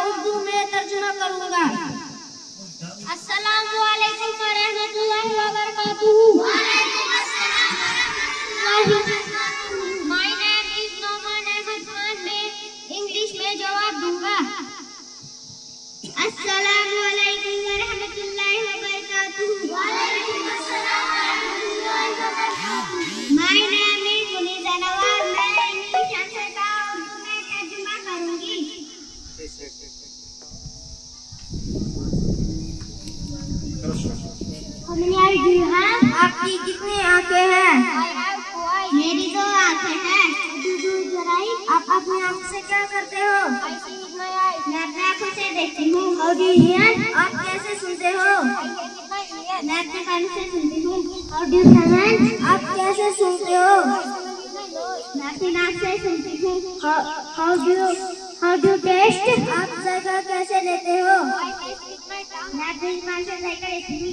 उर्दू में तर्जुमा करूंगा। अस्सलामु अलैकुम व रहमतुल्लाहि व बरकातुहू। My name is Noman Ahmed Khan. मैं इंग्लिश में जवाब दूंगा। अस्सलामु अलैकुम व रहमतुल्लाहि व बरकातुहू। My name is Muniza Nawaz. मैं इंग्लिश आंसर का उर्दू में तर्जुमा करूंगी। आपकी कितनी आंखें हैं? मेरी 2 आंखें हैं। आप अपनी आंख से क्या करते हो? मैं अपनी आंखों से देखती हूँ। आप कैसे सुनते हो? मैं अपने कानों से सुनती हूँ। आप कैसे सुनते हो? मैं अपनी नाक से सुनती हूँ। How do you taste? आप जायका कैसे लेते हो? मैं अपनी जुबान से जायका लेती हूँ।